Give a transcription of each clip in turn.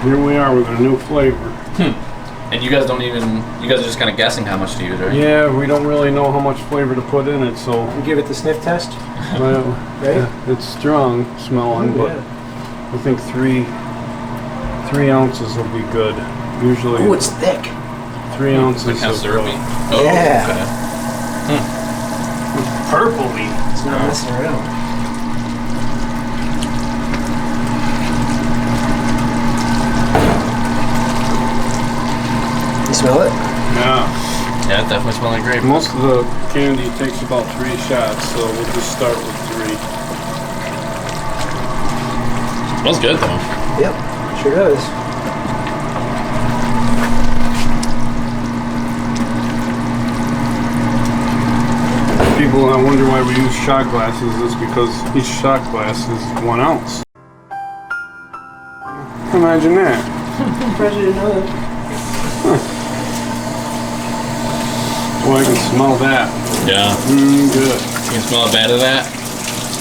Here we are with a new flavor. And you guys are just kind of guessing how much to use, right? Yeah, we don't really know how much flavor to put in it, so. You give it the sniff test? Well, right? It's strong smelling, but I think 3 ounces will be good. Usually. Oh, it's thick. 3 ounces Kind of syrupy. Oh, yeah. Okay. Purpley. It's not messing around. You smell it? Yeah. Yeah, it definitely smells like grape. Most of the candy takes about 3 shots, so we'll just start with 3. Smells good though. Yep, sure does. People wonder why we use shot glasses. It's because each shot glass is 1 ounce. Imagine that. Impressive to know that. Boy, I can smell that. Yeah. Good. You can smell a bit of that?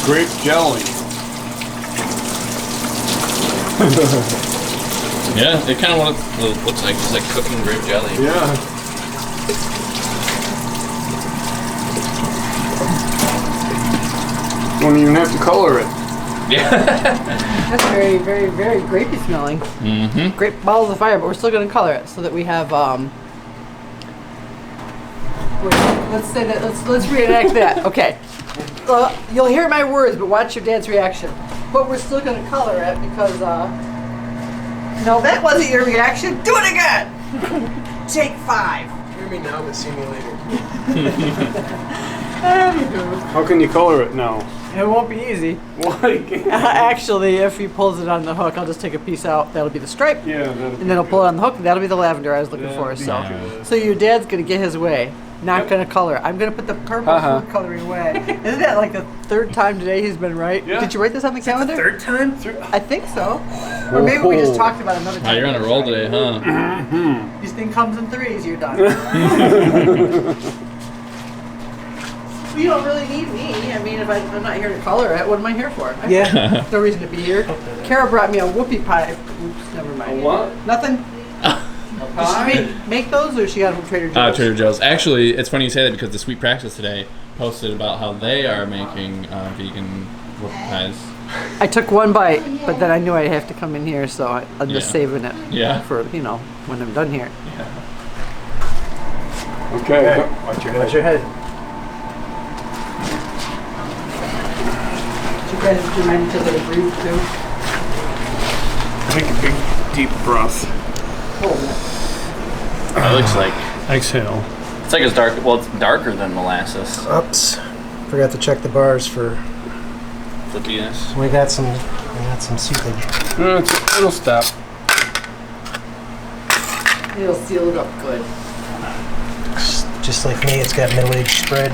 Grape jelly. Yeah, it kind of looks like it's like cooking grape jelly. Yeah. Don't even have to color it. Yeah. That's very, very, very grapey smelling. Mm-hmm. Grape balls of fire, but we're still going to color it so that we have. Wait, let's say that. Let's reenact that. Okay. You'll hear my words, but watch your dad's reaction. But we're still going to color it because. No, that wasn't your reaction. Do it again. Take 5. Hear me now, but see me later. How can you color it now? It won't be easy. Why? Actually, if he pulls it on the hook, I'll just take a piece out. That'll be the stripe. Yeah. And then I'll pull it on the hook, and that'll be the lavender I was looking for. So your dad's gonna get his way. Not gonna color. I'm gonna put the purple food coloring away. Isn't that like the 3rd time today he's been right? Yeah. Did you write this on the calendar? 3rd time? I think so. Or maybe we just talked about another time. Wow, you're on a roll today, huh? This thing comes in 3s. You're done. You don't really need me. I mean, if I'm not here to color it, what am I here for? Yeah. No reason to be here. Kara brought me a whoopie pie. Oops, never mind. A what? Nothing. Did she make those, or she got them from Trader Joe's? Trader Joe's. Actually, it's funny you say that because the Sweet Practice today posted about how they are making vegan whoopie pies. I took one bite, but then I knew I'd have to come in here, so I'm just saving it for, when I'm done here. Yeah. Okay. Watch your head. You guys remind each other to breathe, too? Take a big, deep breath. It looks like Exhale. it's like it's dark. Well, it's darker than molasses. Oops. Forgot to check the bars for. Flippiness. We got some seepage. It'll stop. It'll seal it up good. Just like me, it's got middle-aged spread.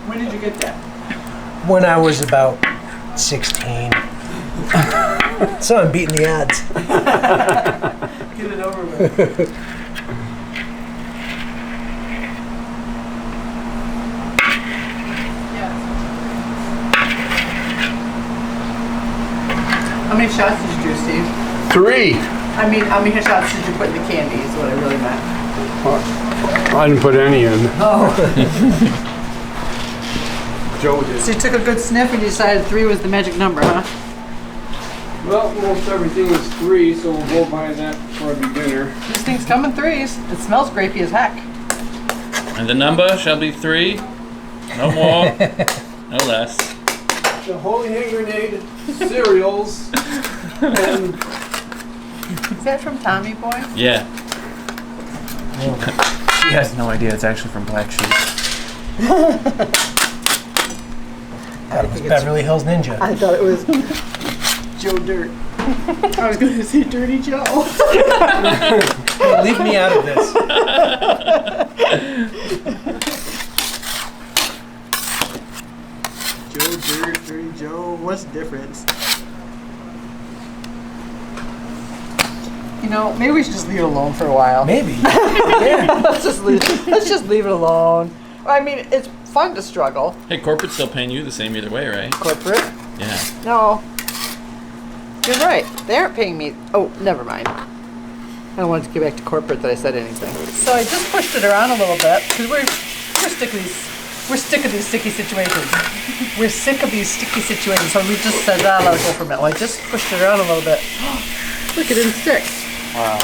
When did you get that? When I was about 16. So I'm beating the odds. Get it over with. How many shots did you do, Steve? 3. I mean, how many shots did you put in the candy is what I really meant. I didn't put any in. Oh. Joe did. So you took a good sniff and you decided 3 was the magic number, huh? Well, most everything is 3, so we'll go by that for a beginner. These things come in 3s. It smells grapey as heck. And the number shall be 3. No more. No less. The Holy Hand Grenade cereals and Is that from Tommy Boy? Yeah. She has no idea it's actually from Black Sheep. That was Beverly Hills Ninja. I thought it was Joe Dirt. I was going to say Dirty Joe. Hey, leave me out of this. Joe Dirt, Dirty Joe. What's the difference? Maybe we should just leave it alone for a while. Maybe. Yeah. Let's just leave it alone. I mean, it's fun to struggle. Hey, corporate's still paying you the same either way, right? Corporate? Yeah. No. You're right. They aren't paying me. Oh, never mind. I don't want to get back to corporate that I said anything. So I just pushed it around a little bit because we're sick of these sticky situations. We're sick of these sticky situations. So we just said, let it go for a minute. Well, I just pushed it around a little bit. Look, it didn't stick. Wow.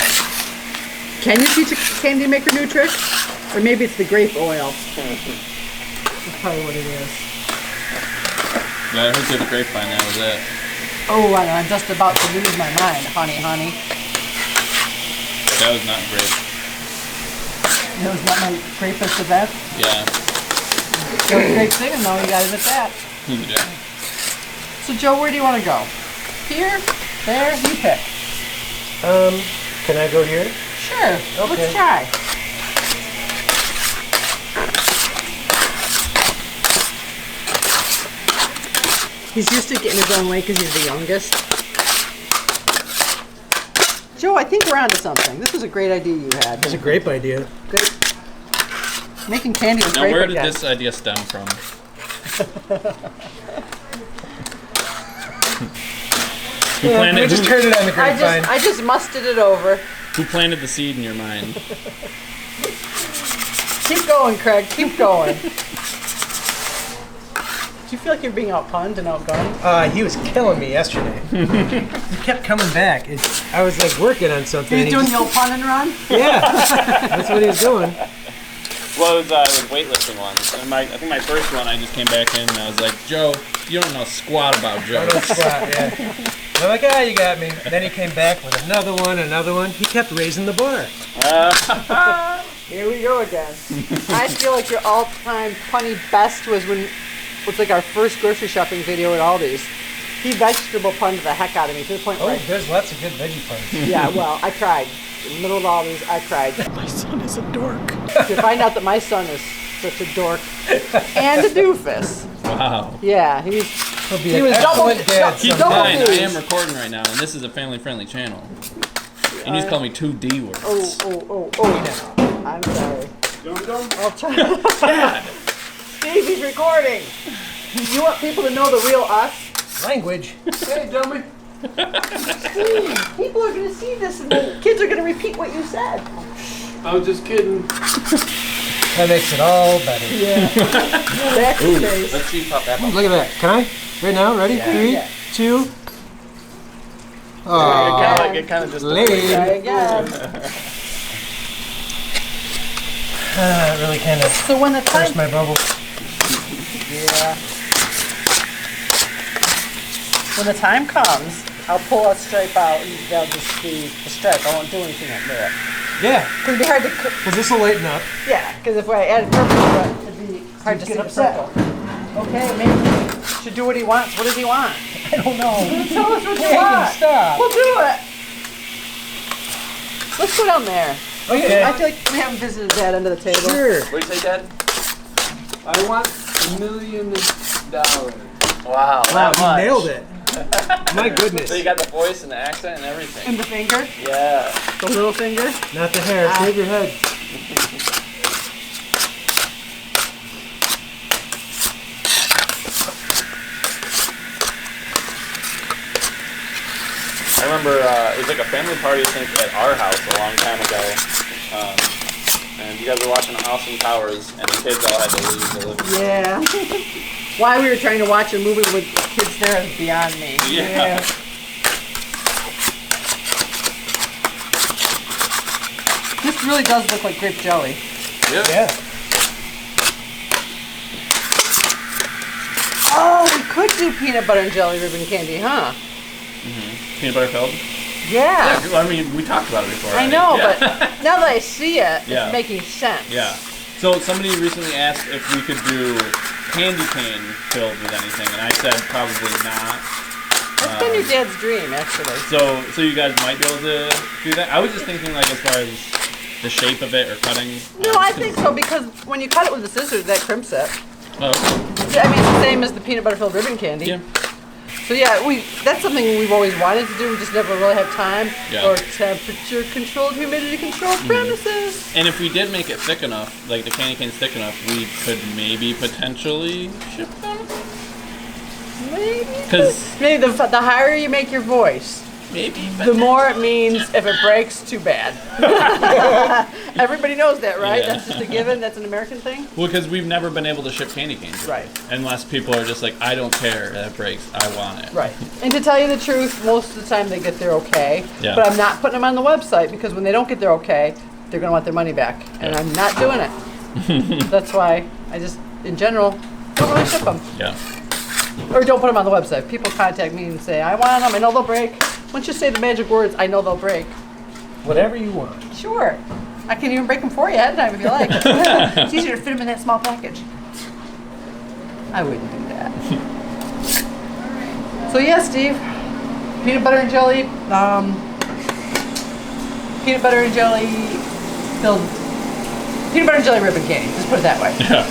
Can you teach a candy maker new tricks? Or maybe it's the grape oil. That's probably what it is. Yeah, I heard through the grapevine that was it. Oh, and I'm just about to lose my mind, honey. That was not grape. That was not my grapest event. Yeah. It was great singing though, you gotta admit that. Yeah. So Joe, where do you want to go? Here? There? You pick. Can I go here? Sure, Okay. let's try. He's used to getting his own way because he's the youngest. Joe, I think we're onto something. This was a great idea you had. That's a grape idea. Great. Making candy with Now, grape where did again. this idea stem from? Who Yeah, planted? we just heard it on the grapevine. I just musted it over. Who planted the seed in your mind? Keep going, Craig. Keep going. Do you feel like you're being outpunned and outgunned? He was killing me yesterday. He kept coming back. I was like working on something. He's and doing he the old pun and run? Yeah, that's what he was doing. Well, it was weightlifting ones. And I think my first one, I just came back in and I was like, Joe, you don't know squat about Joe. I don't squat, yeah. I'm like, you got me. Then he came back with another one. He kept raising the bar. Here we go again. I feel like your all-time punny best was when it's like our first grocery shopping video at Aldi's. He vegetable punned the heck out of me to the point where There's lots of good veggie puns. yeah, well, I cried. In the middle of Aldi's, I cried. My son is a dork. To find out that my son is such a dork and a doofus. Wow. Yeah, He'll be he an was double. excellent dad Keep in Double someday. mind, I D's. am recording right now, and this is a family-friendly channel. And you just call me 2 D words. Oh. I'm sorry. I'll try. Dad! Steve, he's recording. You want people to know the real us? Language. Hey, dummy. Steve, people are going to see this and the kids are going to repeat what you said. I was just kidding. That makes it all better. Yeah. Back to face. Let's see you pop that up. Look at that. Can I? Right now? Ready? Yeah. 3, Yeah. 2. It kind of just Try Lame. again. It really kind of So when the time... burst my bubble. Yeah. When the time comes, I'll pull a stripe out and they'll just be a stripe. I won't do anything under it. Yeah, Because it'd be hard to... because this will lighten up. Yeah, because if I added purple to it, it'd be hard to see the purple. Okay, maybe he should do what he wants. What does he want? I don't know. Tell us what you Hey, want. stop. We'll do it. Let's go down there. Okay. I feel like we haven't visited that end of the table. Sure. What do you say, Dad? I want $1 million. Wow, Wow, you nailed it. My goodness. So you got the voice and the accent and everything. And the finger, Yeah. the little finger. Not the hair. Save your head. I remember it was like a family party, I think, at our house a long time ago. And you guys were watching Austin Powers, and the kids all had to leave the living room. Yeah. Why we were trying to watch a movie with kids there is beyond me. Yeah. This really does look like grape jelly. Yeah. Oh, we could do peanut butter and jelly ribbon candy, huh? Peanut butter filled? Yeah. Yeah, I mean, we talked about it before. I right? know, Yeah. but now that I see it, Yeah. it's making sense. Yeah. So somebody recently asked if we could do candy cane filled with anything, and I said probably not. That's been your dad's dream, actually. So you guys might be able to do that. I was just thinking, like, as far as the shape of it or cutting. No, I think so, because when you cut it with the scissors, that crimps it. Oh, I mean, it's the same as the peanut butter filled ribbon candy. yeah. So yeah, that's something we've always wanted to do. We just never really have time Yeah. or temperature controlled, humidity controlled premises. And if we did make it thick enough, like the candy cane's thick enough, we could maybe potentially ship them. Because Maybe the higher you make your voice, maybe. the more it means if it breaks, too bad. Everybody knows that, right? Yeah. That's just a given. That's an American thing. Well, because we've never been able to ship candy canes. Right. Unless people are just like, I don't care, that breaks, I want it. Right. And to tell you the truth, most of the time they get their okay. Yeah. But I'm not putting them on the website because when they don't get their okay, they're going to want their money back. And Yeah. I'm not doing it. That's why I just, in general, don't really ship them. Yeah. Or don't put them on the website. People contact me and say, I want them. I know they'll break. Once you say the magic words, I know they'll break. Whatever you want. Sure. I can even break them for you ahead of time if you like. It's easier to fit them in that small package. I wouldn't do that. So yeah, Steve, peanut butter and jelly, peanut butter and jelly filled, peanut butter and jelly ribbon candy. Just put it that way. Yeah.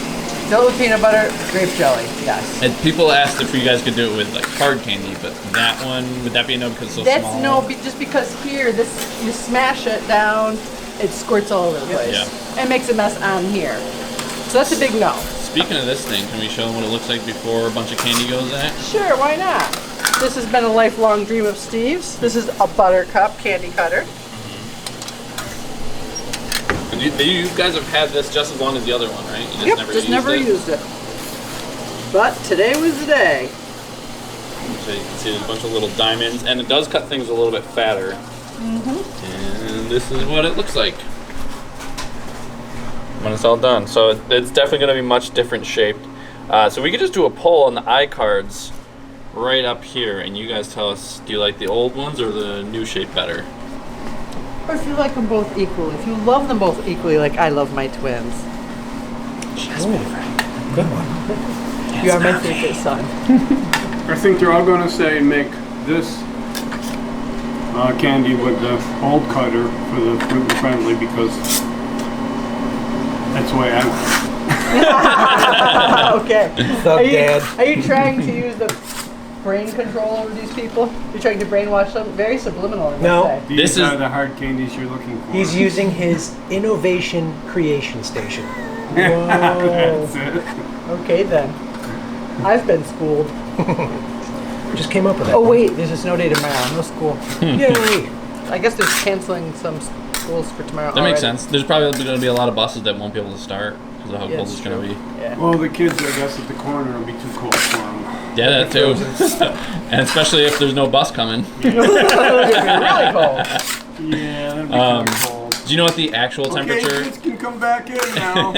Filled with peanut butter, grape jelly. Yes. And people asked if you guys could do it with like hard candy, but that one, would that be a no because it's so That's small? no, just because here, this you smash it down, it squirts all over the place. Yeah. And makes a mess on here. So that's a big no. Speaking of this thing, can we show them what it looks like before a bunch of candy goes in it? Sure, why not? This has been a lifelong dream of Steve's. This is a buttercup candy cutter. You guys have had this just as long as the other one, right? You just never used it. But today was the day. So you can see there's a bunch of little diamonds, and it does cut things a little bit fatter. And this is what it looks like when it's all done. So it's definitely going to be much different shaped. So we could just do a poll on the iCards right up here, and you guys tell us, do you like the old ones or the new shape better? Or if you like them both equally. If you love them both equally, like I love my twins. Good one. You are my favorite son. I think they're all going to say make this candy with the old cutter for the gluten friendly because that's the way I Okay. Thug Dad. Are you trying to use the brain control over these people? You're trying to brainwash them? Very subliminal, I must No. say. These This are is- the hard candies you're looking for. He's using his innovation creation station. That's it. Okay then. I've been schooled. Just came up with that. Oh wait, there's a snow day tomorrow. No school. Yay! I guess they're canceling some schools for tomorrow. That makes already. senst. There's probably going to be a lot of buses that won't be able to start because of how Yeah, cold it's it's going to be. Yeah. Well, the kids, I guess, at the corner will be too cold for them. Yeah, that too. And especially if there's no bus coming. It's gonna be really cold. Yeah, that'd be kind of cold. Do you know what the actual temperature? Okay, kids can come back in now.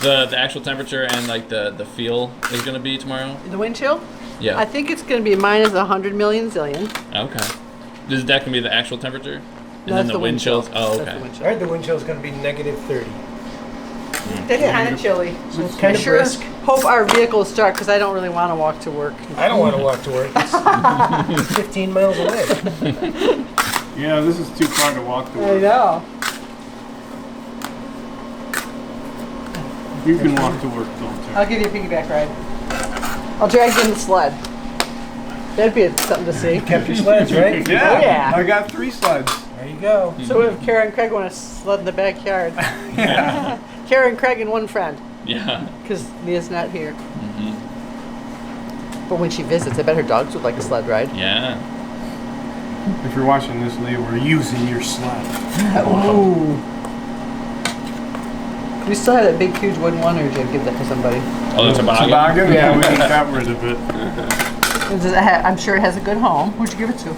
The actual temperature and like the feel is going to be tomorrow? The wind chill? Yeah. I think it's going to be minus 100 million zillion. Okay. Is that going to be the actual temperature? And No, then that's the wind chills? Oh, That's okay. the wind I chill. heard the wind chill is going to be -30. That's kind of chilly. So it's kind I of sure brisk. hope our vehicles start because I don't really want to walk to work. I don't want to walk to work. It's 15 miles away. Yeah, this is too far to walk to I work. know. You can walk to work, don't you? I'll give you a piggyback ride. I'll drag you in the sled. That'd be something to see. Kept your sleds, right? Yeah, Oh, yeah. I got 3 sleds. There you go. So if Kara and Craig want to sled in the backyard. Yeah. Kara and Craig and one friend, Yeah. because Leah's not here. But when she visits, I bet her dogs would like a sled ride. Yeah. If you're watching this, Leah, we're using your sled. Ooh. We still have that big, huge wooden one, or did you give that to somebody? Oh, the toboggan? Toboggan? Yeah, we got rid of it. I'm sure it has a good home. Who'd you give it to?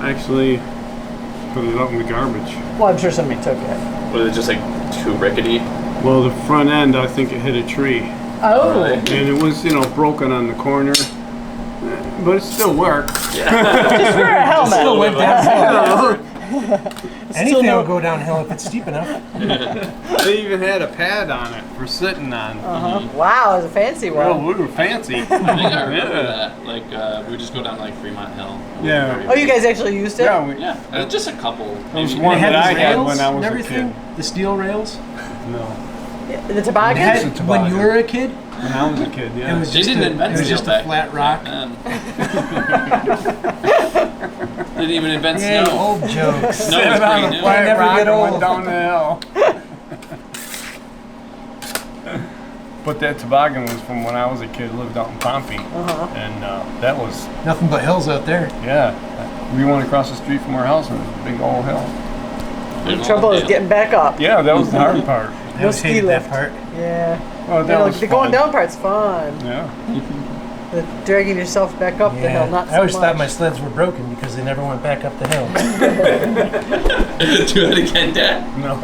Actually, put it out in the garbage. Well, I'm sure somebody took it. Was it just like too rickety? Well, the front end, I think it hit a tree. Oh. Really? And it was, broken on the corner. But it still worked. Just wear a helmet. Still went downhill. Still Anything no- will go downhill if it's steep enough. They even had a pad on it for sitting on. Wow, it's a fancy Well, one. we were fancy. I think I remember that. Like, we would just go down like Fremont Hill. Yeah. Oh, you guys actually used it? Yeah, Yeah, just a couple. It was maybe. one It had that I these had rails when I was and a everything. kid. The steel rails. No, Yeah, the toboggan? Had- a when you toboggan. were a kid, when I was a kid, yeah. it was They just didn't a, invent it was steel just a back flat rock. then. Didn't even invent Yeah, snow. old jokes. Snow was pretty new. Flat never rock get and went old. down the hill. But that toboggan was from when I was a kid, lived out in Pompey. And that was, Nothing but hills out there. yeah. We went across the street from our house and it was a big old hill. The trouble is getting back up. Yeah, that was the hard part. I always hated that part. Yeah. Well, that was The going fun. down part's fun. Yeah. The dragging yourself back up the hill, not so I always much. thought my sleds were broken because they never went back up the hill. Do it again, Dad. No.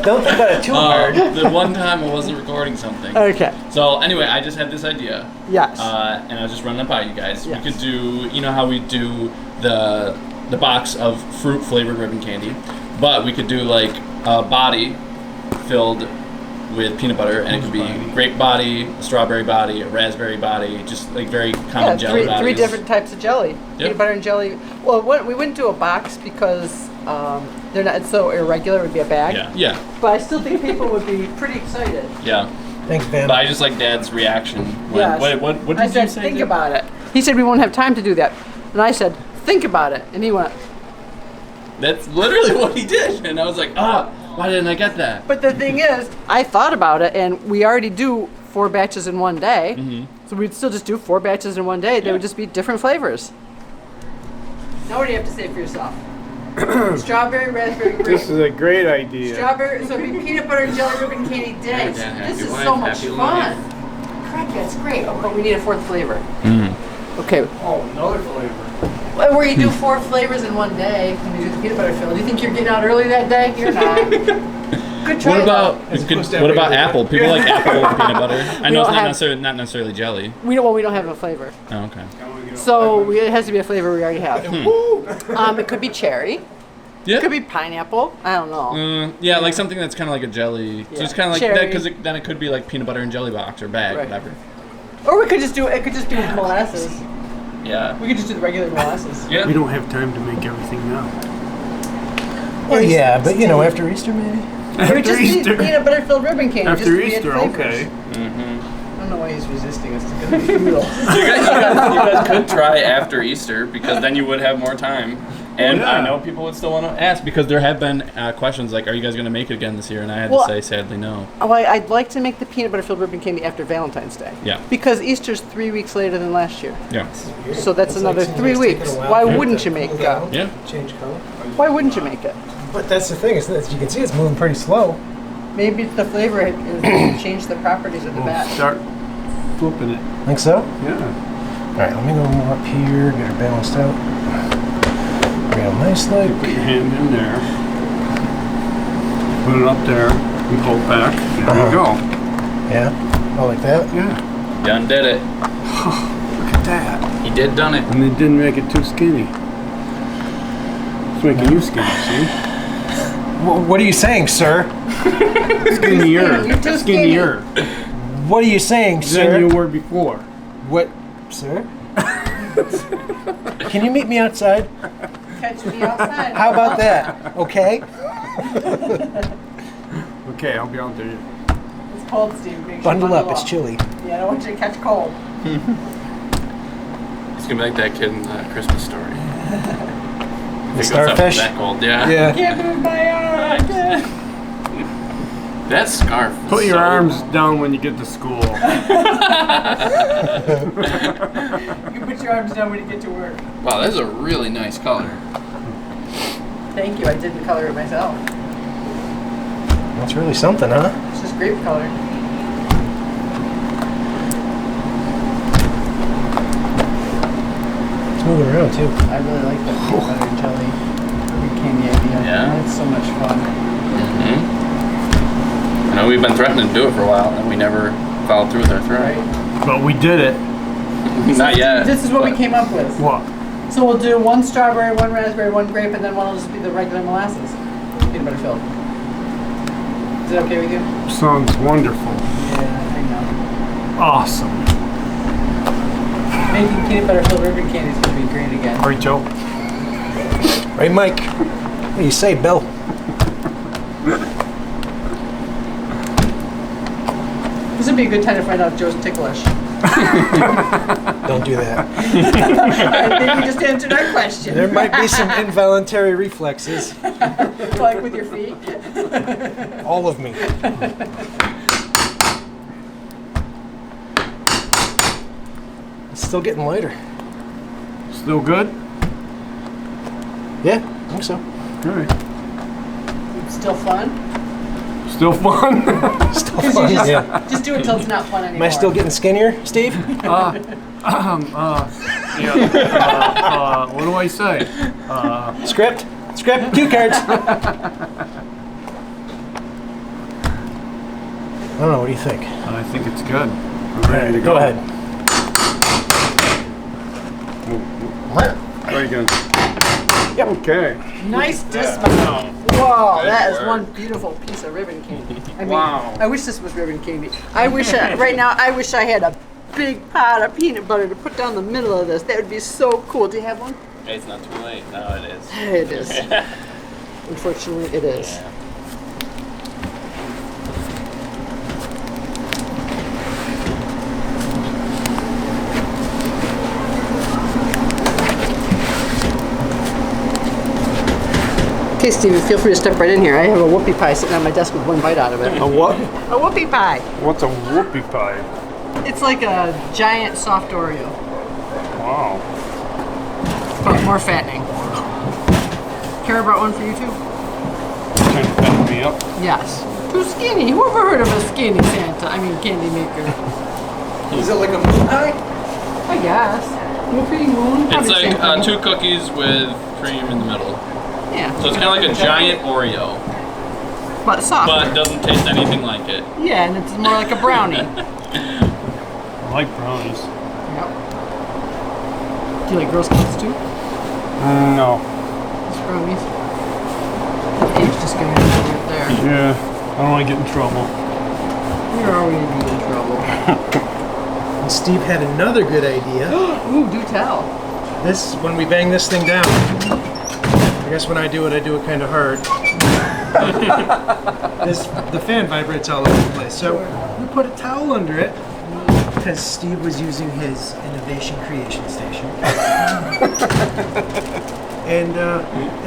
Don't think about it too hard. The one time I wasn't recording something. Okay. So anyway, I just had this idea. Yes. And I was just running it by you guys. Yes. We could do, you know how we do the box of fruit flavored ribbon candy, but we could do like a body filled with peanut butter, and it could be grape body, a strawberry body, a raspberry body, just like very common jelly bodies. three different types of jelly. Yep. Peanut butter and jelly. Well, we wouldn't do a box because they're not so irregular. It would be a bag. Yeah, yeah, But I still think people would be pretty excited. yeah. Thanks, Van. But I just like Dad's reaction. When, Yes. what did I you said, say? think Dad? about it. He said we won't have time to do that, and I said, think about it, and he went. That's literally what he did, and I was like, why didn't I get that? But the thing is, I thought about it, and we already do 4 batches in one day, so we'd still just do 4 batches in one day. They would just be different flavors. Now what do you have to say for yourself? Strawberry, raspberry, grape. This is a great idea. Strawberry, so it'd be peanut butter and jelly ribbon candy day. Dad, This happy is wife, so much happy fun. Correct, that's great. Oh, but we need a 4th flavor. Okay, Oh, another flavor. well, where you do 4 flavors in one day when you do the peanut butter fill. Do you think you're getting out early that day? You're not. Good try. What about As opposed to what about every other apple? People like apple with peanut butter. I know don't it's have- not necessarily jelly. We don't have a flavor, Oh, okay. so it has to be a flavor we already have. It could be cherry. Yeah. It could be pineapple. I don't know. Yeah, like something that's kind of like a jelly. Yeah. Just kind of like that, Cherry. because then it could be like peanut butter and jelly box or bag, Right. whatever. Or we could just do it. Could just be with molasses. Yeah. We could just do the regular molasses. Yeah. We don't have time to make everything now. Well, yeah, but you know, after Easter maybe. It would just be peanut butter filled ribbon candy. just After to be in Easter, flavors. okay. I don't know why he's resisting us. It's gonna be futile. You guys could try after Easter, because then you would have more time. And Yeah. I know people would still want to ask, because there have been questions like, are you guys going to make it again this year? And I had Well, to say, sadly, no. Well, I'd like to make the peanut butter filled ribbon candy after Valentine's Day. Yeah. Because Easter's 3 weeks later than last year. Yeah. So that's another 3 weeks. Why wouldn't you make Yeah. Change color. Why wouldn't you make it? But that's the thing, is as you can see, it's moving pretty slow. Maybe it's the flavor has changed the properties of the We'll batch. start flipping it. Think so? Yeah. All right, let me go more up here, get her balanced out. Real nice, like. Put your hand in there. Put it up there and pull it back. There you go. Yeah, oh, like that. Yeah. Done did it. Look at that. He did done it. And they didn't make it too skinny. It's making you skinny, see? What are you saying, sir? Skinnier. You're too skinny. Skinnier What are you saying, than sir? you were before. What, sir? Can you meet me outside? Catch me outside. How about that? Okay. Okay, I'll be out there. It's cold, Steve. Make sure you Bundle up. It's chilly. Yeah, I don't want you to catch cold. It's going to be like that kid in the Christmas Story. The starfish. That cold, yeah. Yeah. Can't move my arms. That scarf. is Put your so- arms down when you get to school. You can put your arms down when you get to work. Wow, that's a really nice color. Thank you. I didn't color it myself. That's really something, huh? It's just grape color. It's moving around too. I really like that peanut butter and jelly ribbon candy idea. Yeah? It's so much fun. I know we've been threatening to do it for a while, and we never followed through with our threat. Right? But we did it. Not yet. This is what we but- came up with. What? So we'll do 1 strawberry, 1 raspberry, 1 grape, and then one will just be the regular molasses. Peanut butter filled. Is it okay with you? Sounds wonderful. Yeah, I know. Awesome. Making peanut butter filled ribbon candy is going to be great again. All right, Joe. Right, Mike? What do you say, Bill? This would be a good time to find out if Joe's ticklish. Don't do that. I think we just answered our question. There might be some involuntary reflexes. Like with your feet. All of me. It's still getting lighter. Still good? Yeah, I think so. All right. Still fun? Still fun? Still fun. Yeah. Just do it till it's not fun anymore. Am I still getting skinnier, Steve? Yeah. What do I say? Script, cue cards. I don't know. What do you think? I think it's good. I'm ready to go. Go ahead. Very good. Yep. Okay. Nice dismount. Whoa, that is one beautiful piece of ribbon candy. I mean, Wow. I wish this was ribbon candy. I wish right now I wish I had a big pot of peanut butter to put down the middle of this. That would be so cool. Do you have one? It's not too late. No, it is. It is. Unfortunately, it is. Yeah. Okay, Stevie, feel free to step right in here. I have a whoopie pie sitting on my desk with one bite out of it. A what? A whoopie pie. What's a whoopie pie? It's like a giant soft Oreo, Wow. but more fattening. Care about one for you too? Trying to fatten me up. Yes. Too skinny. Who ever heard of a skinny Santa? I mean, candy maker. Is it like a moon pie? I guess. Whoopie moon. It's probably the same like thing. 2 cookies with cream in the middle. Yeah. So it's kind of like a giant Oreo, But soft. but it doesn't taste anything like it. Yeah, and it's more like a brownie. I like brownies. Yep. Do you like Girl Scouts too? No. It's brownies. Age discrimination right there. Yeah. I don't want to get in trouble. You're already in trouble. And Steve had another good idea. Ooh, do tell. This, when we bang this thing down, I guess when I do it kind of hard. The fan vibrates all over the place. So we put a towel under it because Steve was using his innovation creation station. And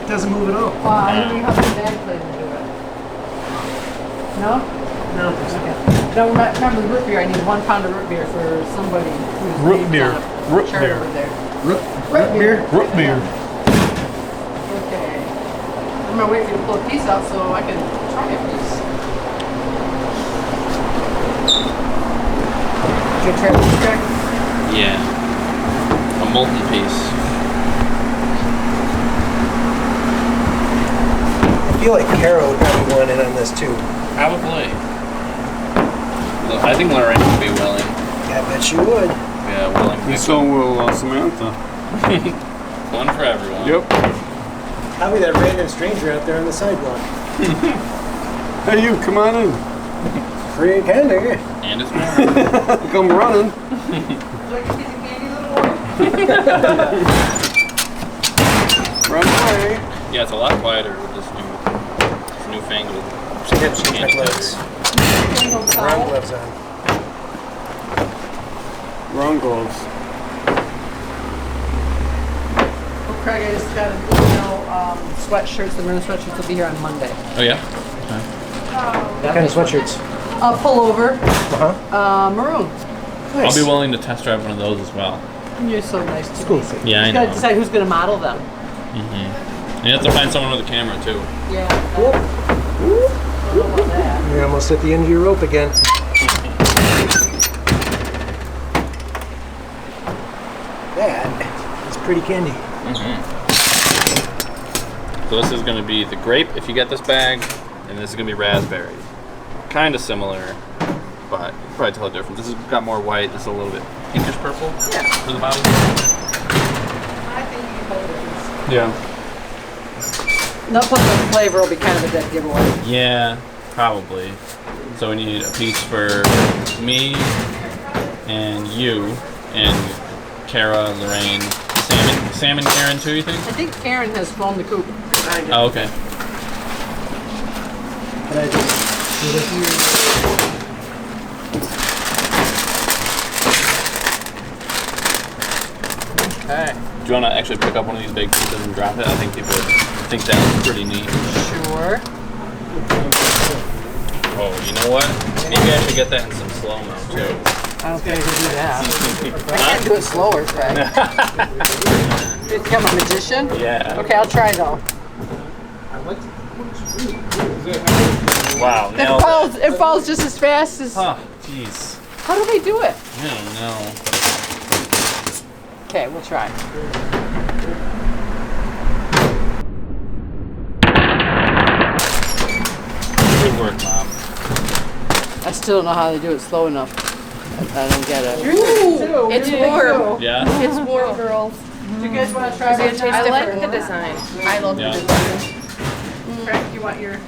it doesn't move at all. I don't know how the bag plays to do it. No? No. Okay. Now remember root beer. I need 1 pound of root beer for somebody who's Root named beer. on a Root chart beer. over there. Root beer. Root beer. Okay. I'm gonna wait for you to pull a piece out so I can try a piece. Did you try a piece, Jack? Yeah. A molten piece. I feel like Carol would probably want in on this too. Probably. I think Lorraine would be willing. Yeah, I bet she would. Yeah, willing. And so will Samantha. One for everyone. Yep. Probably that random stranger out there on the sidewalk. Hey, you, come on in. Free candy. And it's warm. Come running. Would you like a piece of candy, little boy? Run away. Yeah, it's a lot quieter with this newfangled. She got gloves. Brown gloves on. Wrong gloves. Oh, Craig, I just got an email. Sweatshirts, the maroon sweatshirts will be here on Monday. Oh yeah. What kind of sweatshirts? Pullover, Uh-huh. maroon. I'll Nice. be willing to test drive one of those as well. You're so nice to Cool. me. Yeah, I You know. gotta decide who's gonna model them. And you have to find someone with a camera too. Yeah. Cool. I don't know about that. You're almost at the end of your rope again. That is pretty candy. So this is going to be the grape if you get this bag, and this is going to be raspberry. Kind of similar, but you can probably tell the difference. This has got more white. This is a little bit pinkish purple for the bottom. I think you can tell the difference. Yeah. No, plus the flavor will be kind of a dead giveaway. Yeah, probably. So we need a piece for me and you and Kara, Lorraine, Salmon Karen too, you think? I think Karen has flown the coop. Oh, okay. But I just do this. Okay. Do you want to actually pick up one of these big pieces and drop it? I think people would think that was pretty neat. Sure. Oh, you know what? Maybe I should get that in some slow-mo too. I don't think I can do that. I can't do it slower, Craig. You become a magician? Yeah. Okay, I'll try though. Wow. It falls just as fast as. Huh. Jeez. How do they do it? I don't know. Okay, we'll try. Good work, Mom. I still don't know how they do it slow enough. I don't get it. Ooh, it's warm. Yeah. It's warm, girls. Do you guys want to try It tastes I different. like the design. I love Yeah. the design. Craig, you want your.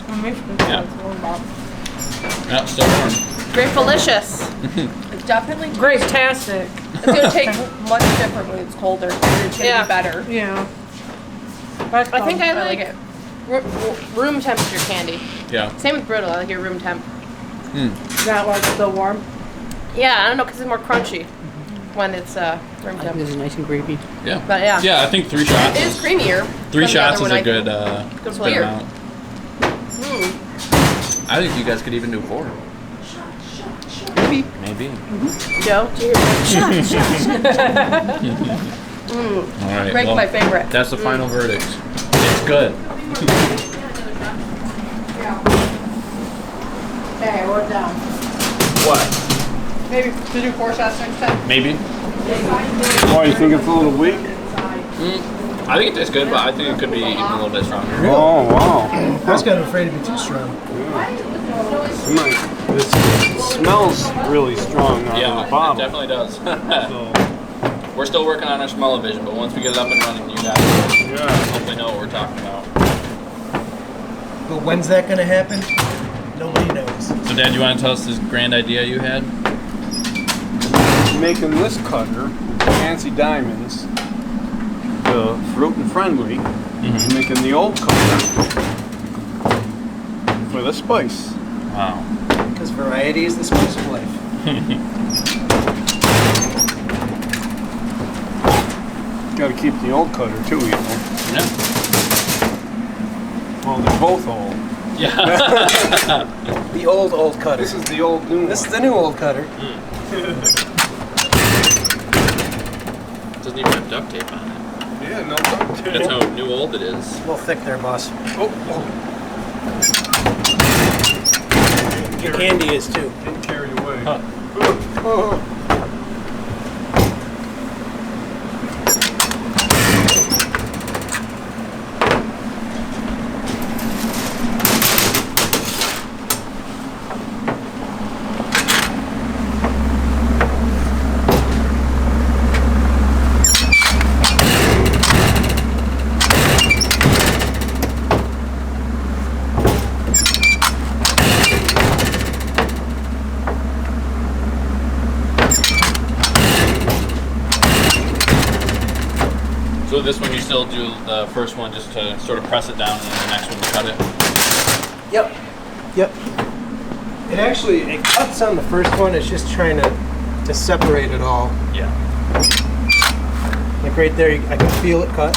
Yeah. Yeah, still warm. Grape-delicious. It's definitely Grape-tastic. It's gonna taste much different when it's colder. It's gonna be better. Yeah. I think I like it. Room temperature candy. Yeah. Same with brittle. I like it room temp. Not like still warm. Yeah, I don't know because it's more crunchy when it's room temp. This is nice and grapey. Yeah. But yeah. Yeah, I think 3 shots. It is creamier. Three than the shots other is one a good good good flavor. amount. I think you guys could even do 4. Maybe. Maybe. Joe, do you hear me? All right. Grape well, my favorite. That's the final verdict. It's good. Okay, I wrote it down. What? Maybe to do 4 shots next time. Maybe. Oh, you think it's a little weak? I think it tastes good, but I think it could be even a little bit stronger. Oh, wow. I was kind of afraid to be too strong. This smells really strong out of Yeah, the it bottle. definitely does. So, We're still working on our smell-o-vision, but once we get it up and running, you guys yeah. hopefully know what we're talking about. But when's that going to happen? Nobody knows. So, Dad, you want to tell us this grand idea you had? Making this cutter, Fancy Diamonds, the fruit and friendly, and making the old cutter for the spice. Wow. Because variety is the spice of life. Got to keep the old cutter too, you know. Yeah. Well, they're both old. Yeah. The old cutter. This is the old new This is one. the new old cutter. Doesn't even have duct tape on it. Yeah, no duct tape. That's how new old it is. A little thick there, boss. Oh, Your candy is too. getting carried away. Huh. So this one you still do the first one just to sort of press it down, and then the next one you cut it. Yep. Yep. It actually, it cuts on the first one. It's just trying to separate it all. Yeah. Like right there, I can feel it cut.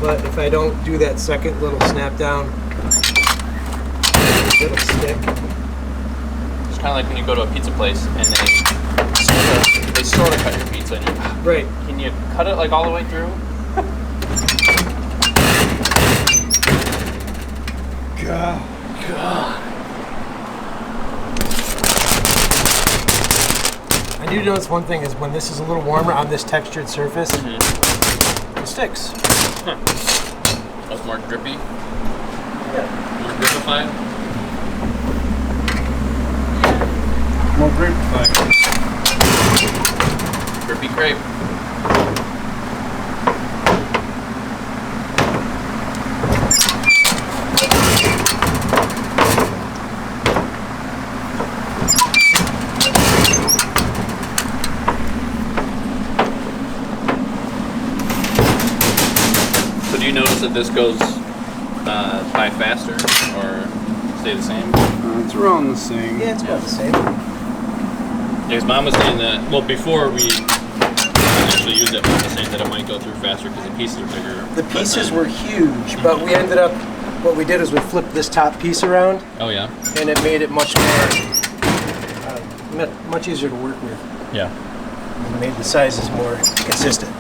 But if I don't do that second little snap down, it'll stick. It's kind of like when you go to a pizza place and they sort of cut your pizza, and you're, Right. can you cut it like all the way through? God. I do notice one thing is when this is a little warmer on this textured surface, it sticks. That's more drippy. More dripified. More grape flavor. Drippy grape. So do you notice that this goes by faster or stay the same? It's around the same. Yeah, it's about the same. Because Mom was saying that, well, before we actually use it, Mom was saying that it might go through faster because the pieces are bigger. The but pieces then- were huge, but we ended up, what we did is we flipped this top piece around, Oh, yeah. and it made it much more much easier to work with. Yeah. And made the sizes more consistent.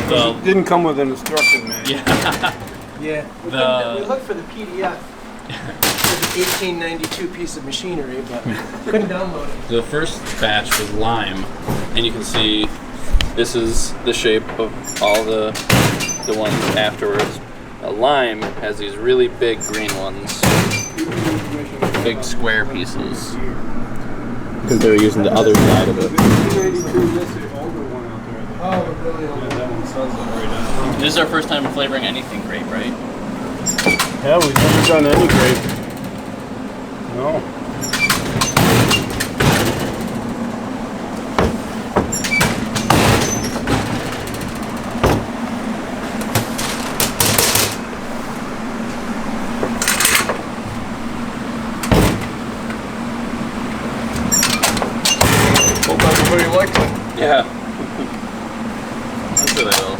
It didn't come with an instruction manual. Yeah. Yeah. We looked for the PDF. It's an 1892 piece of machinery, but couldn't download it. The first batch was lime, and you can see this is the shape of all the ones afterwards. Lime has these really big green ones, big square pieces, because they were using the other side of it. Oh, really? This is our first time flavoring anything grape, right? Yeah, we've never done any grape. No. Hope everybody likes it. Yeah. I'm sure they will.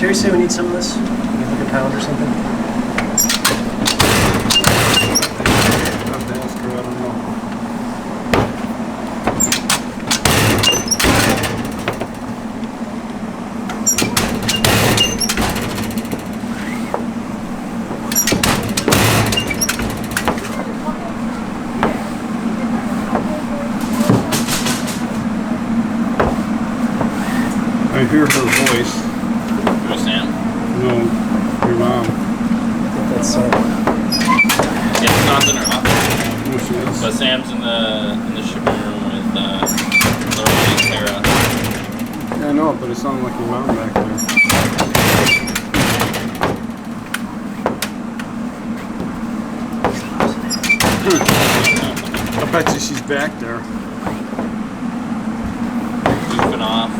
Terry say we need some of this? Maybe like a pound or something? Have to ask her, I don't know. I hear her voice. Who's Sam? No, your mom. I think that's Yeah, it's not in her office. Who she is. But Sam's in the shipping room with Lorraine and Tara. Yeah, I know, but it sounded like your mom back there. I bet you she's back there. Goofing off.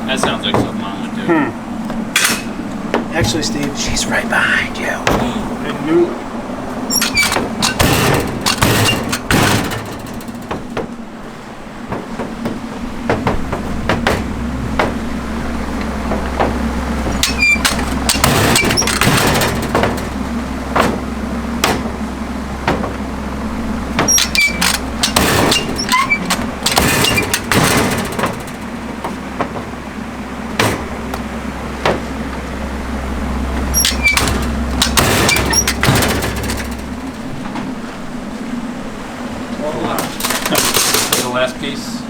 That sounds like something Mom would do. Actually, Steve, she's right behind you. I knew. The last piece.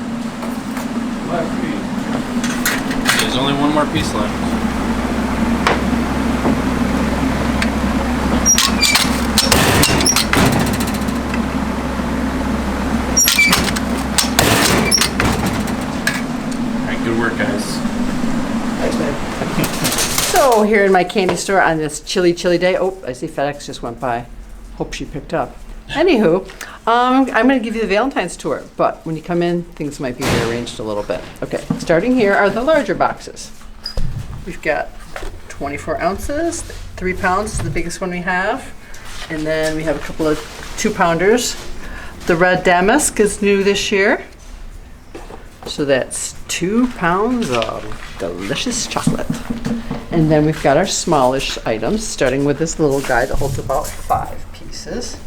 There's only one more piece left. Alright, good work, guys. Thanks, man. So here in my candy store on this chilly day. Oh, I see FedEx just went by. Hope she picked up. Anywho, I'm going to give you the Valentine's tour, but when you come in, things might be rearranged a little bit. Okay, starting here are the larger boxes. We've got 24 ounces, 3 pounds is the biggest one we have, and then we have a couple of 2-pounders. The red damask is new this year, so that's 2 pounds of delicious chocolate. And then we've got our smallish items, starting with this little guy that holds about 5 pieces.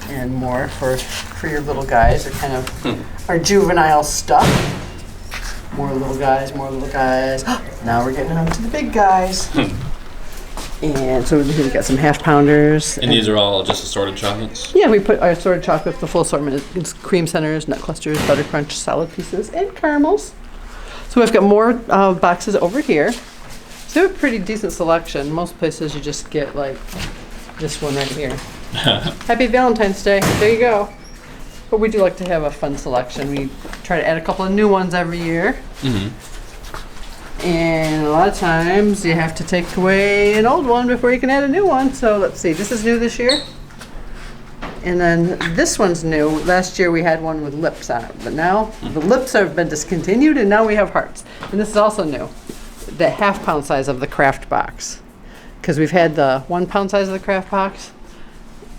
And more for your little guys. They're kind of our juvenile stuff. More little guys, more little guys. Now we're getting on to the big guys. And so here we got some 1/2-pounders. And these are all just assorted chocolates? Yeah, we put our assorted chocolates, the full assortment. It's cream centers, nut clusters, butter crunch, solid pieces, and caramels. So we've got more boxes over here. So we have a pretty decent selection. Most places you just get like this one right here. Happy Valentine's Day. There you go. But we do like to have a fun selection. We try to add a couple of new ones every year. Mm-hmm. And a lot of times you have to take away an old one before you can add a new one. So let's see. This is new this year. And then this one's new. Last year we had one with lips on it, but now the lips have been discontinued and now we have hearts. And this is also new. The half-pound size of the craft box. Because we've had the 1 pound size of the craft box.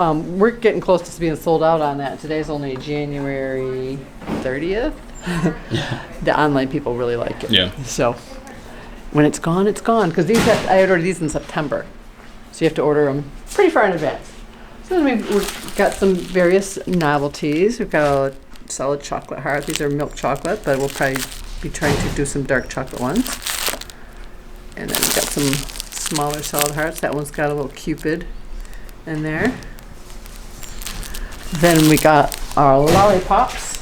We're getting close to being sold out on that. Today's only January 30th. The online people really like it. Yeah. So when it's gone, it's gone. Because I ordered these in September. So you have to order them pretty far in advance. So then we've got some various novelties. We've got a solid chocolate heart. These are milk chocolate, but we'll probably be trying to do some dark chocolate ones. And then we've got some smaller solid hearts. That one's got a little Cupid in there. Then we got our lollipops.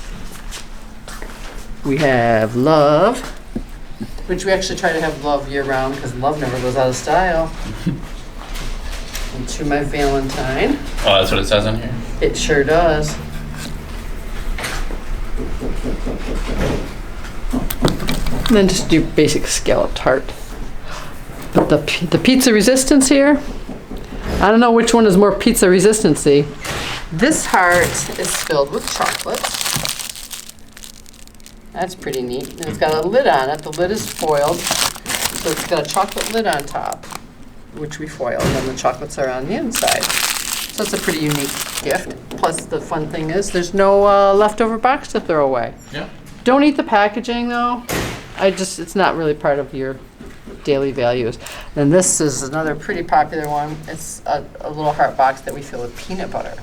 We have Love, which we actually try to have Love year round because Love never goes out of style. And to my Valentine. Oh, that's what it says on here? It sure does. And then just do basic scalloped heart. But the pizza resistance here, I don't know which one is more pizza resistancy. This heart is filled with chocolate. That's pretty neat. And it's got a lid on it. The lid is foiled. So it's got a chocolate lid on top, which we foiled, and the chocolates are on the inside. So it's a pretty unique gift. Plus the fun thing is there's no leftover box to throw away. Yeah. Don't eat the packaging though. It's not really part of your daily values. And this is another pretty popular one. It's a little heart box that we fill with peanut butter.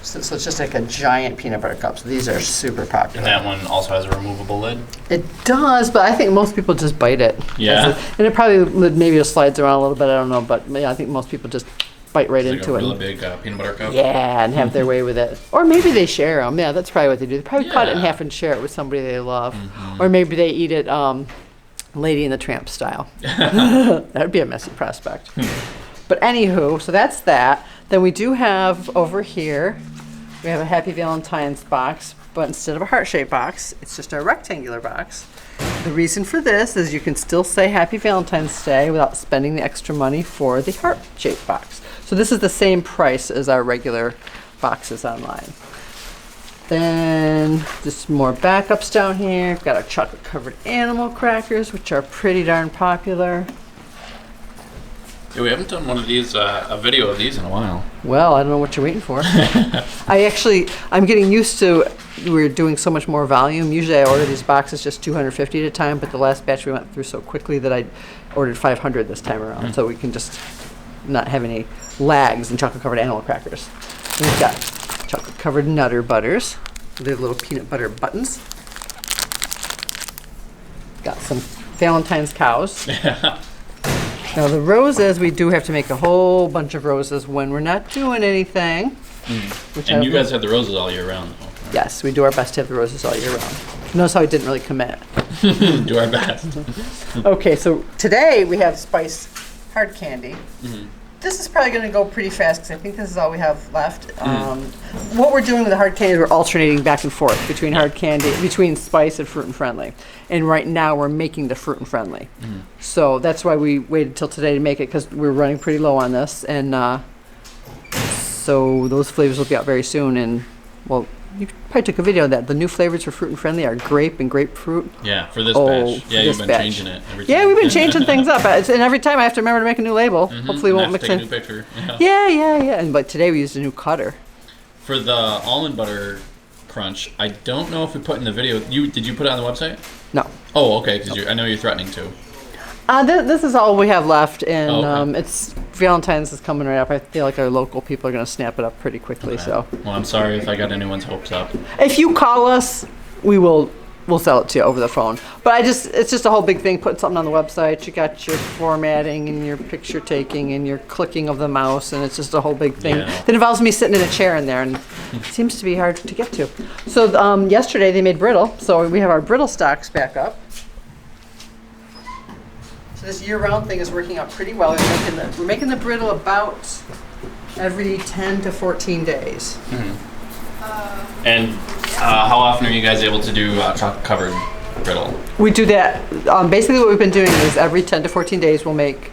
So it's just like a giant peanut butter cup. So these are super popular. And that one also has a removable lid? It does, but I think most people just bite it. Yeah. And it probably maybe just slides around a little bit. I don't know, but yeah, I think most people just bite right It's into like it. a really big peanut butter cup? Yeah, and have their way with it. Or maybe they share them. Yeah, that's probably what they do. They probably cut it in Yeah. half and share it with somebody they love. Or maybe they eat it Lady and the Tramp style. That would be a messy prospect. But anywho, so that's that. Then we do have over here, we have a Happy Valentine's box, but instead of a heart-shaped box, it's just a rectangular box. The reason for this is you can still say Happy Valentine's Day without spending the extra money for the heart-shaped box. So this is the same price as our regular boxes online. Then just more backups down here. We've got our chocolate-covered animal crackers, which are pretty darn popular. Yeah, we haven't done one of these, a video of these in a while. Well, I don't know what you're waiting for. I'm getting used to, we're doing so much more volume. Usually I order these boxes just 250 at a time, but the last batch we went through so quickly that I ordered 500 this time around. So we can just not have any lags in chocolate-covered animal crackers. And we've got chocolate-covered Nutter Butters. They're little peanut butter buttons. Got some Valentine's cows. Now the roses, we do have to make a whole bunch of roses when we're not doing anything. Which And you guys have the roses all year round. Yes, we do our best to have the roses all year round. Notice how I didn't really commit. Do our best. Okay, so today we have spice hard candy. This is probably going to go pretty fast because I think this is all we have left. What we're doing with the hard candy is we're alternating back and forth between hard candy, between spice and fruit and friendly. And right now we're making the fruit and friendly. So that's why we waited till today to make it because we're running pretty low on this. And so those flavors will be out very soon. And well, you probably took a video of that. The new flavors for fruit and friendly are grape and grapefruit. Yeah, for this Oh, batch. for Yeah, this you've been batch. changing it every time. Yeah, we've been changing things up. And every time I have to remember to make a new label. Hopefully we won't mix take a in. new picture. Yeah. And but today we used a new cutter. For the almond butter crunch, I don't know if we put in the video. Did you put it on the website? No. Oh, okay. Because I know you're threatening to. This is all we have left, and Okay. it's Valentine's is coming right up. I feel like our local people are going to snap it up pretty quickly. Okay. So Well, I'm sorry if I got anyone's hopes up. if you call us, we'll sell it to you over the phone. But it's just a whole big thing. Putting something on the website, you got your formatting and your picture taking and your clicking of the mouse, and it's just a whole big thing Yeah. that involves me sitting in a chair in there, and it seems to be hard to get to. So yesterday they made brittle, so we have our brittle stocks back up. So this year-round thing is working out pretty well. We're making the brittle about every 10 to 14 days. And how often are you guys able to do chocolate covered brittle? We do that. Basically, what we've been doing is every 10 to 14 days we'll make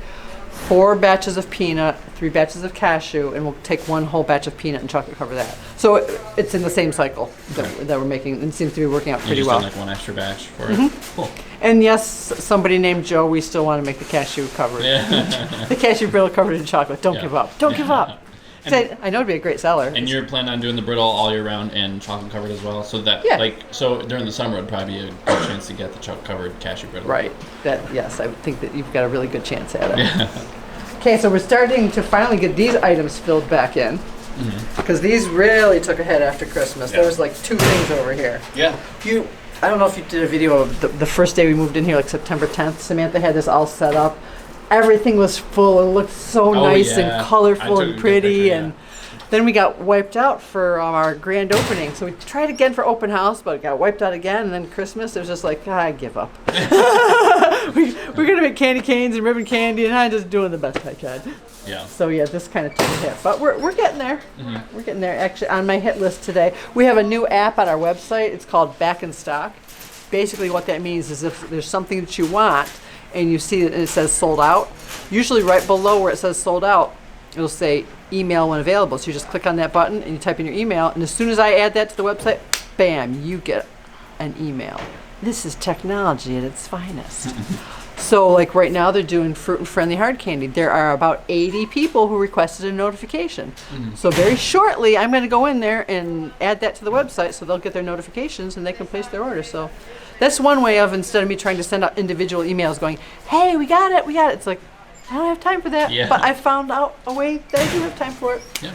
4 batches of peanut, 3 batches of cashew, and we'll take 1 whole batch of peanut and chocolate cover that. So it's in the same cycle that we're making, and it seems to be working out pretty You just well. done like 1 extra batch for it. Cool. And yes, somebody named Joe, we still want to make the cashew covered. Yeah. The cashew brittle covered in chocolate. Don't Yeah. give up. Don't give up. I know it'd be a great seller. And you're planning on doing the brittle all year round and chocolate covered as well, so that Yeah. so during the summer it'd probably be a good chance to get the chocolate covered cashew brittle. Right. Yes, I think that you've got a really good chance at it. Okay, so we're starting to finally get these items filled back in. Because these really took a hit after Christmas. Yeah. There was like 2 things over here. Yeah. I don't know if you did a video of the first day we moved in here, like September 10th. Samantha had this all set up. Everything was full and looked so nice yeah. and colorful I took a and good pretty. picture, And then we got wiped out for our grand opening. So we tried again for open house, but got wiped out again. And then Christmas, it was just like, I give up. We're going to make candy canes and ribbon candy, and I'm just doing the best I can. Yeah. So yeah, this kind of took a hit, but we're getting there. We're getting there. Actually, on my hit list today, we have a new app on our website. It's called Back in Stock. Basically, what that means is if there's something that you want and you see it says sold out, usually right below where it says sold out, it'll say email when available. So you just click on that button and you type in your email, and as soon as I add that to the website, bam, you get an email. This is technology at its finest. So like right now they're doing fruit and friendly hard candy. There are about 80 people who requested a notification. So very shortly I'm going to go in there and add that to the website so they'll get their notifications and they can place their order. So that's one way of, instead of me trying to send out individual emails going, hey, we got it. It's like, I don't have time for that. Yeah. But I found out a way that I do have time for it. Yeah.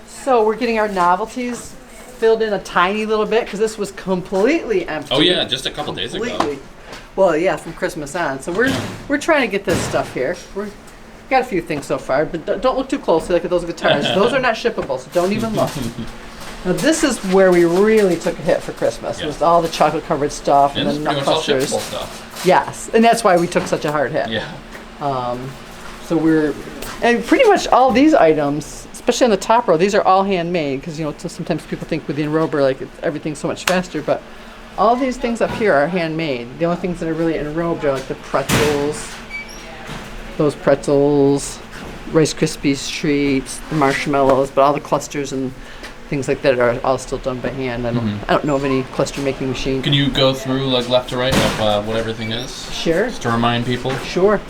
So we're getting our novelties filled in a tiny little bit because this was completely empty. Oh yeah, just a couple days ago. Completely. Well, yeah, from Christmas on. So we're trying to get this stuff here. We've got a few things so far, but don't look too closely. Like at those guitars. Those are not shippable, so don't even look. Now this is where we really took a hit for Christmas. Yeah. Was all the chocolate covered stuff And and it's the pretty nut much all clusters. shippable stuff. Yes, and that's why we took such a hard hit. Yeah. So and pretty much all these items, especially on the top row, these are all handmade because sometimes people think with the enrober like everything's so much faster, but all these things up here are handmade. The only things that are really enrobed are like the pretzels, those pretzels, Rice Krispies treats, the marshmallows, but all the clusters and things like that are all still done by hand. I don't know of any cluster making machine. Can you go through like left to right of what everything is? Sure. Just to remind people. Sure.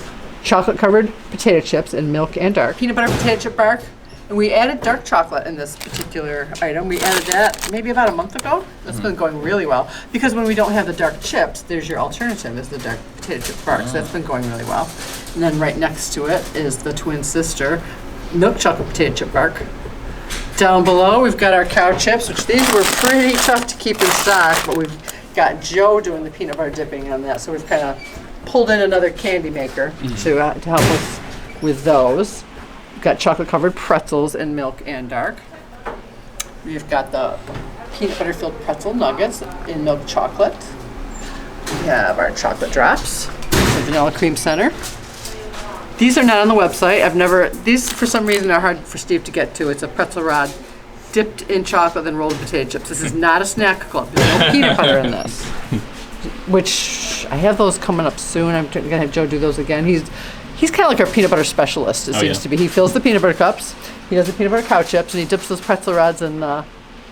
Chocolate covered potato chips in milk and dark. Peanut butter potato chip bark. And we added dark chocolate in this particular item. We added that maybe about a month ago. That's been going really well. Because when we don't have the dark chips, there's your alternative is the dark potato chip bark. So that's been going really well. And then right next to it is the twin sister, milk chocolate potato chip bark. Down below, we've got our cow chips, which these were pretty tough to keep in stock, but we've got Joe doing the peanut butter dipping on that. So we've kind of pulled in another candy maker to help us with those. We've got chocolate covered pretzels in milk and dark. We've got the peanut butter filled pretzel nuggets in milk chocolate. We have our chocolate drops, the vanilla cream center. These are not on the website. These for some reason are hard for Steve to get to. It's a pretzel rod dipped in chocolate then rolled in potato chips. This is not a snack club. There's no peanut butter in this. Which I have those coming up soon. I'm going to have Joe do those again. He's kind of like our peanut butter specialist, it seems to be. He fills the peanut butter cups, he does the peanut butter cow chips, and he dips those pretzel rods in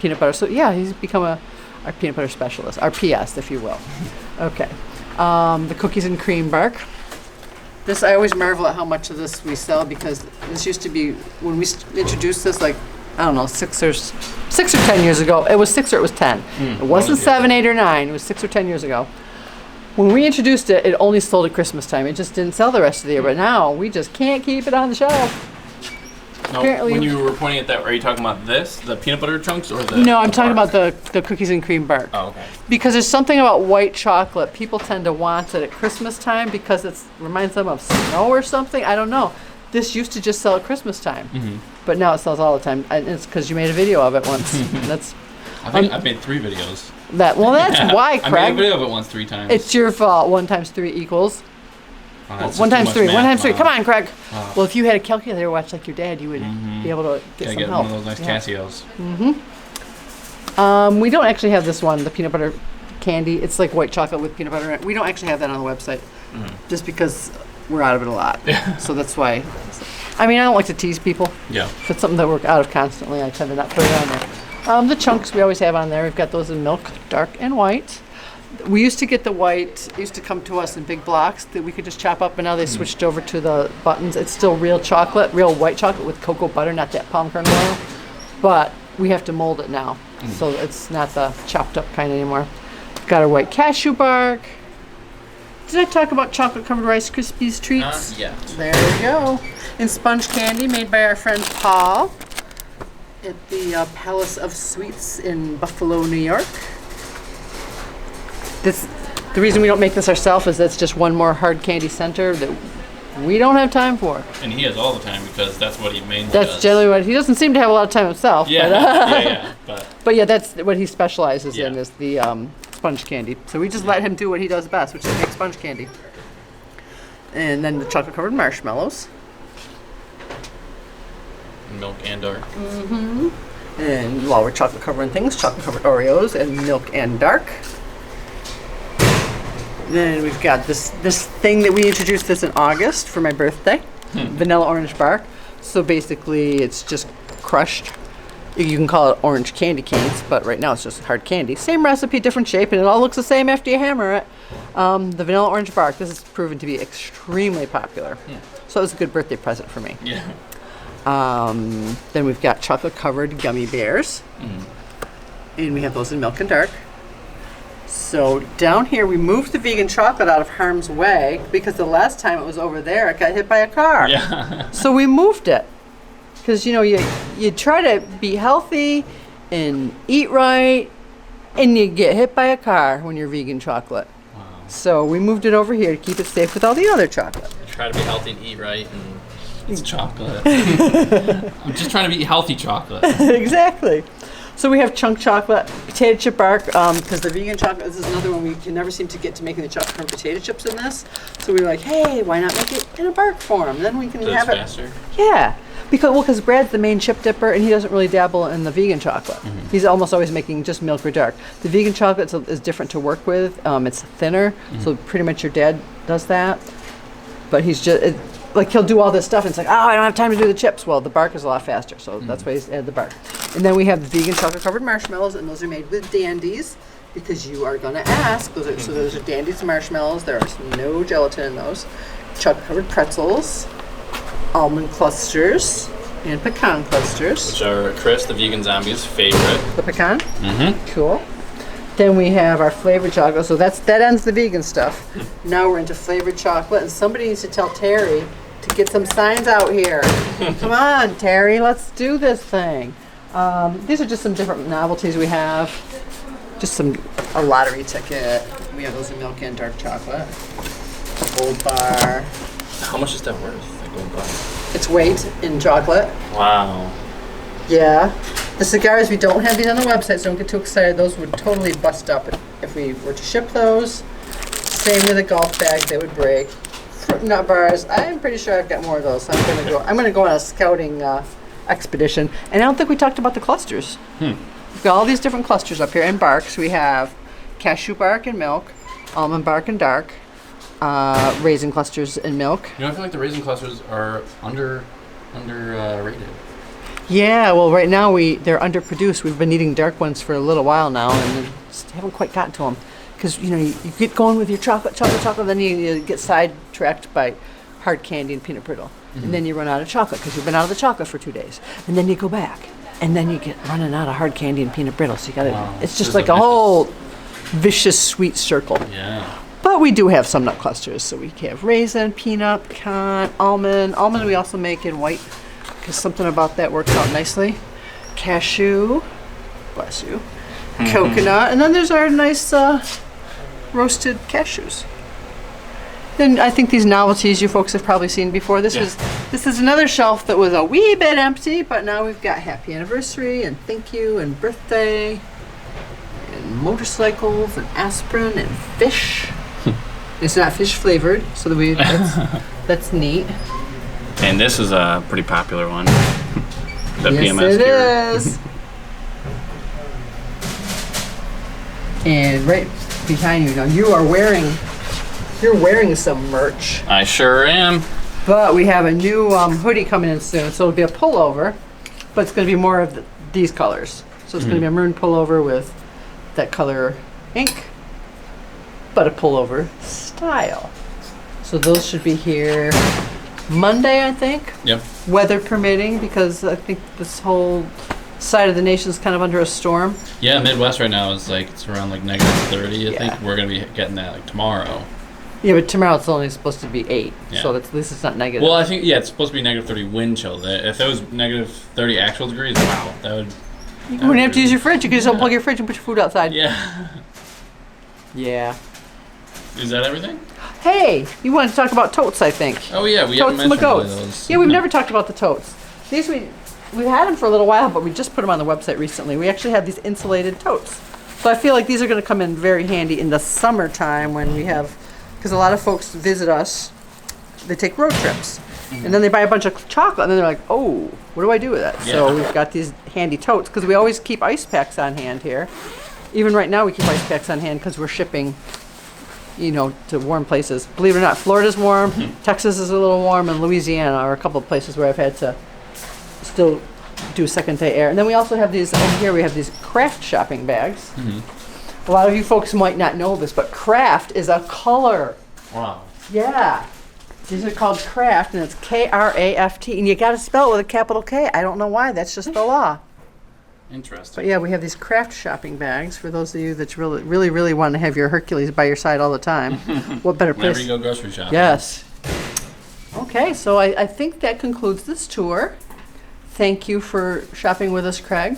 peanut butter. So yeah, he's become our peanut butter specialist, our PS, if you will. Okay. The cookies and cream bark. This, I always marvel at how much of this we sell because this used to be, when we introduced this, like, I don't know, 6 or 10 years ago. It was 6 or it was 10. It wasn't 7, 8, or 9. It was 6 or 10 years ago. When we introduced it, it only sold at Christmas time. It just didn't sell the rest of the year. But now we just can't keep it on the shelf. No, Apparently- when you were pointing at that, are you talking about this, the peanut butter chunks, or the? No, I'm talking bark? about the cookies and cream bark. Oh, okay. Because there's something about white chocolate. People tend to want it at Christmas time because it reminds them of snow or something. I don't know. This used to just sell at Christmas time, but now it sells all the time. And it's because you made a video of it once. That's I think I've made 3 videos. that's why, I made a Craig. video of it once 3 times. It's your fault. 1 times 3 equals. Oh, that's 1 too times much 3. 1 math, times 3. Mom. Come on, Craig. Oh. Well, if you had a calculator watch like your dad, you would be able to get Gotta some get help. one of those nice Yeah. Casios. We don't actually have this one, the peanut butter candy. It's like white chocolate with peanut butter in it. We don't actually have that on the website, just because we're out of it a lot. Yeah. So that's why. I mean, I don't like to tease people. Yeah. If it's something that we're out of constantly, I tend to not put it on there. The chunks we always have on there. We've got those in milk, dark, and white. We used to get the white. It used to come to us in big blocks that we could just chop up, and now they switched over to the buttons. It's still real chocolate, real white chocolate with cocoa butter, not that palm kernel oil. But we have to mold it now, so it's not the chopped up kind anymore. Got our white cashew bark. Did I talk about chocolate covered Rice Krispies treats? Yeah. There we go. And sponge candy made by our friend Paul at the Palace of Sweets in Buffalo, New York. The reason we don't make this ourselves is that's just one more hard candy center that we don't have time for. And he has all the time because that's what he mainly That's does. generally what he doesn't seem to have a lot of time himself. Yeah, But, but but yeah, that's what he specializes in Yeah. is the sponge candy. So we just let him do what he does best, which is make sponge candy. And then the chocolate covered marshmallows. milk and dark. And while we're chocolate covering things, chocolate covered Oreos and milk and dark. Then we've got this thing that we introduced this in August for my birthday, vanilla orange bark. So basically it's just crushed. You can call it orange candy canes, but right now it's just hard candy. Same recipe, different shape, and it all looks the same after you hammer it. The vanilla orange bark, this has proven to be extremely popular. So it was a good birthday present for me. Yeah. Then we've got chocolate covered gummy bears. And we have those in milk and dark. So down here we moved the vegan chocolate out of harm's way because the last time it was over there it got hit by a car. Yeah. So we moved it. Because you try to be healthy and eat right and you get hit by a car when you're vegan chocolate. Wow. So we moved it over here to keep it safe with all the other chocolate. Try to be healthy and eat right, and it's chocolate. I'm just trying to eat healthy chocolate. Exactly. So we have chunk chocolate, potato chip bark, because the vegan chocolate, this is another one we can never seem to get to making the chocolate covered potato chips in this. So we were like, hey, why not make it in a bark form? Then we can So have it's it. faster. Yeah. Because Brad's the main chip dipper and he doesn't really dabble in the vegan chocolate. He's almost always making just milk or dark. The vegan chocolate is different to work with. It's thinner, so pretty much your dad does that. But he's just, like he'll do all this stuff and it's like, oh, I don't have time to do the chips. Well, the bark is a lot faster, so that's why he's added the bark. And then we have the vegan chocolate covered marshmallows, and those are made with dandies because you are going to ask. So those are dandies marshmallows. There is no gelatin in those. Chocolate covered pretzels, almond clusters, and pecan clusters. Which are Chris, the vegan zombie's favorite. The pecan? Cool. Then we have our flavored chocolate. So that ends the vegan stuff. Now we're into flavored chocolate, and somebody needs to tell Terry to get some signs out here. Come on, Terry, let's do this thing. These are just some different novelties we have. Just a lottery ticket. We have those in milk and dark chocolate. Gold bar. How much is that worth? That gold bar? Its weight in chocolate. Wow. Yeah. The cigars, we don't have these on the website, so don't get too excited. Those would totally bust up if we were to ship those. Same with the golf bags, they would break. Fruit nut bars, I'm pretty sure I've got more of those, so I'm gonna go on a scouting expedition. And I don't think we talked about the clusters. We've got all these different clusters up here, and barks. We have cashew bark and milk, almond bark and dark, raisin clusters and milk. You know, I feel like the raisin clusters are underrated. Yeah, well, right now they're underproduced. We've been eating dark ones for a little while now, and just haven't quite gotten to them. Because you get going with your chocolate, then you get sidetracked by hard candy and peanut brittle, and then you run out of chocolate because you've been out of the chocolate for 2 days, and then you go back, and then you get running out of hard candy and peanut brittle. So you gotta. Wow. It's just This like is a a whole vicious sweet circle. Yeah. But we do have some nut clusters. So we have raisin, peanut, pecan, almond. Almond we also make in white because something about that works out nicely. Cashew, bless you, coconut, and then there's our nice roasted cashews. Then I think these novelties you folks have probably seen before. This is another shelf that was a wee bit empty, but now we've got happy anniversary and thank you and birthday and motorcycles and aspirin and fish. It's not fish flavored, so that's neat. And this is a pretty popular one. The Yes, PMS it cure. is. And right behind you, now you are wearing You're wearing some merch. I sure am. But we have a new hoodie coming in soon, so it'll be a pullover, but it's going to be more of these colors. So it's going to be a maroon pullover with that color ink, but a pullover style. So those should be here Monday, I think. Yep. Weather permitting, because I think this whole side of the nation is kind of under a storm. Yeah, Midwest right now is like, it's around like negative 30. I Yeah. think we're going to be getting that like tomorrow. Yeah, but tomorrow it's only supposed to be 8, Yeah. so at least it's not negative. Well, I think, yeah, it's supposed to be negative 30 wind chill. If it was negative 30 actual degrees, wow, that would... You wouldn't have to use your fridge. You could just unplug your fridge and put your food outside. Yeah. Yeah. Is that everything? Hey, you wanted to talk about totes, I think. Oh, yeah, we Totes haven't mentioned really McGoats. those. Yeah, we've never talked about the totes. These we've had them for a little while, but we just put them on the website recently. We actually have these insulated totes. So I feel like these are going to come in very handy in the summertime when we have, because a lot of folks visit us, they take road trips. And then they buy a bunch of chocolate, and then they're like, oh, what do I do with that? Yeah. So we've got these handy totes, because we always keep ice packs on hand here. Even right now we keep ice packs on hand because we're shipping, you know, to warm places. Believe it or not, Florida's warm, Texas is a little warm, and Louisiana are a couple of places where I've had to still do second day air. And then we also have these, over here we have these craft shopping bags. A lot of you folks might not know this, but craft is a color. Wow. Yeah. These are called craft, and it's K-R-A-F-T, and you got to spell it with a capital K. I don't know why, that's just the law. Interesting. But yeah, we have these craft shopping bags for those of you that really want to have your Hercules by your side all the time. What better Whenever place? you go grocery shopping. Yes. Okay, so I think that concludes this tour. Thank you for shopping with us, Craig.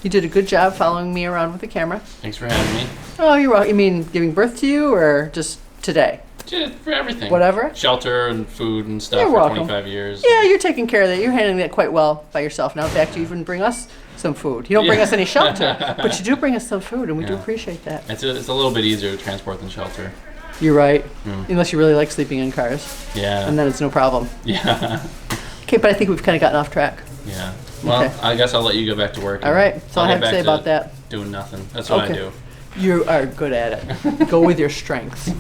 You did a good job following me around with the camera. Thanks for having me. Oh, you're welcome. You mean giving birth to you, or just today? Just for everything. Whatever. Shelter and food and stuff You're for welcome. 25 years. Yeah, you're taking care of that. You're handling that quite well by yourself. Now, in fact, you even bring us some food. You don't bring us any shelter, but you do bring us some food, and we do Yeah. appreciate that. It's a little bit easier to transport than shelter. You're right. Unless you really like sleeping in cars, Yeah. and then it's no problem. Yeah. Okay, but I think we've kind of gotten off track. Yeah. Well, Okay. I guess I'll let you go back to work. All and right, that's all I I'll have get to say back about that. Doing nothing. That's what Okay. I do. You are good at it. Go with your strengths.